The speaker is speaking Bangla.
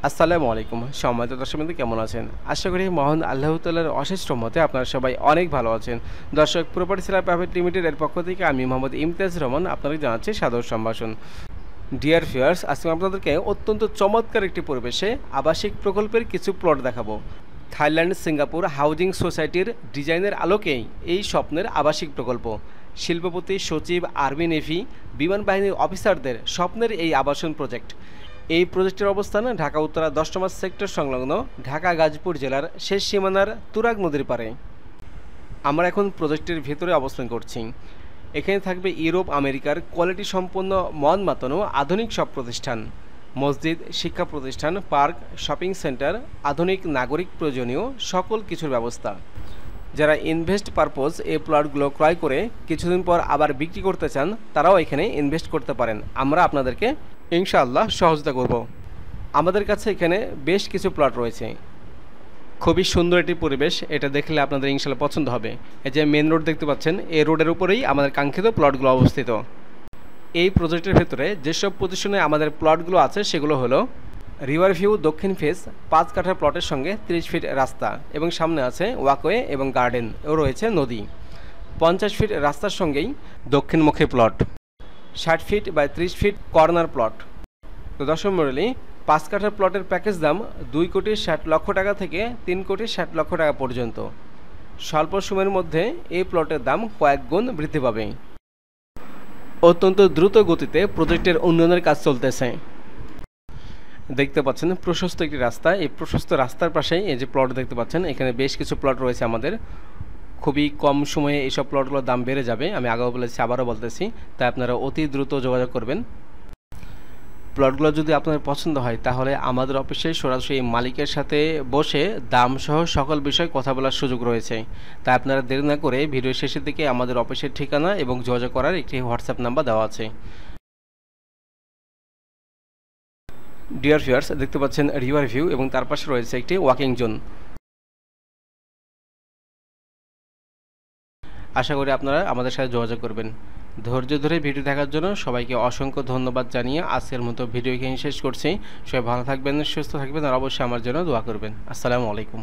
আসসালামু আলাইকুম। সম্মানিত দর্শকবৃন্দ কেমন আছেন? আশা করি মহান আল্লাহ তাআলার অশেষ রহমতে আপনারা সবাই অনেক ভালো আছেন। দর্শক প্রপার্টি সেলার প্রাইভেট লিমিটেড এর পক্ষ থেকে আমি মোহাম্মদ ইমতিয়াজ রহমান আপনাদের জানাচ্ছি সাদর সম্ভাষণ। ডিয়ার ভিউয়ার্স, আজকে আপনাদেরকে অত্যন্ত চমৎকার একটি পরিবেশে আবাসিক প্রকল্পের কিছু প্লট দেখাবো। থাইল্যান্ড সিঙ্গাপুর হাউজিং সোসাইটির ডিজাইনের আলোকেই এই স্বপ্নের আবাসিক প্রকল্প। শিল্পপতি, সচিব, আর্মি, নেভি, বিমান বাহিনীর অফিসারদের স্বপ্নের এই আবাসন প্রজেক্ট। এই প্রজেক্টের অবস্থান ঢাকা উত্তরা ১০ নম্বর সেক্টর সংলগ্ন ঢাকা গাজীপুর জেলার শেষ সীমানার তুরাগ নদীর পাড়ে। আমরা এখন প্রজেক্টের ভেতরে অবস্থান করছি। এখানে থাকবে ইউরোপ আমেরিকার কোয়ালিটি সম্পন্ন মন মাতানো আধুনিক সব প্রতিষ্ঠান, মসজিদ, শিক্ষা প্রতিষ্ঠান, পার্ক, শপিং সেন্টার, আধুনিক নাগরিক প্রয়োজনীয় সকল কিছুর ব্যবস্থা। যারা ইনভেস্ট পারপোজ এই প্লটগুলো ক্রয় করে কিছুদিন পর আবার বিক্রি করতে চান তারাও এখানে ইনভেস্ট করতে পারেন। আমরা আপনাদেরকে ইনশাআল্লাহ সহযোগিতা করব। আমাদের কাছে এখানে বেশ কিছু প্লট রয়েছে। খুবই সুন্দর একটি পরিবেশ, এটা দেখলে আপনাদের ইনশাআল্লাহ পছন্দ হবে। এই যে মেন রোড দেখতে পাচ্ছেন, এই রোডের উপরেই আমাদের কাঙ্ক্ষিত প্লটগুলো অবস্থিত। এই প্রজেক্টের ভেতরে যেসব পজিশনে আমাদের প্লটগুলো আছে সেগুলো হলো রিভার ভিউ দক্ষিণ ফেস ৫ কাঠার প্লটের সঙ্গে ৩০ ফিট রাস্তা এবং সামনে আছে ওয়াকওয়ে এবং গার্ডেন ও রয়েছে নদী। ৫০ ফিট রাস্তার সঙ্গেই দক্ষিণমুখী plot, ৬০ feet by ৩০ feet corner plot. তো দর্শক মণ্ডলী, ৫ কাঠার প্লটের প্যাকেজ দাম ২,৬০,০০,০০০ টাকা থেকে ৩,৬০,০০,০০০ টাকা পর্যন্ত। স্বল্প সময়ের মধ্যে এই প্লটের দাম কয়েক গুণ বৃদ্ধি পাবে। অত্যন্ত দ্রুত গতিতে প্রজেক্টের উন্নয়নের কাজ চলতেছে। দেখতে পাচ্ছেন প্রশস্ত একটি রাস্তা, এই প্রশস্ত রাস্তার পাশেই এই যে প্লট দেখতে পাচ্ছেন, এখানে বেশ কিছু প্লট রয়েছে আমাদের। খুবই কম সময়ে এইসব প্লটগুলোর দাম বেড়ে যাবে, আমি আগেও বলেছি আবারও বলতেছি, তাই আপনারা অতি দ্রুত যোগাযোগ করবেন। প্লটগুলো যদি আপনার পছন্দ হয় তাহলে আমাদের অফিসে সরাসরি মালিকের সাথে বসে দামসহ সকল বিষয় কথা বলার সুযোগ রয়েছে। তাই আপনারা দেরি না করে ভিডিও শেষের দিকে আমাদের অফিসের ঠিকানা এবং যোগাযোগ করার একটি হোয়াটসঅ্যাপ নাম্বার দেওয়া আছে। ডিয়ার ভিউয়ার্স, দেখতে পাচ্ছেন রিভার ভিউ এবং তার পাশে রয়েছে একটি ওয়াকিং জোন। আশা করি আপনারা আমাদের সাথে যোগাযোগ করবেন। ধৈর্য ধরে ভিডিও দেখার জন্য সবাইকে অসংখ্য ধন্যবাদ জানিয়ে আজকের মতো ভিডিও এখানে শেষ করছি। সবাই ভালো থাকবেন, সুস্থ থাকবেন আর অবশ্যই আমার জন্য দোয়া করবেন। আসসালামু আলাইকুম।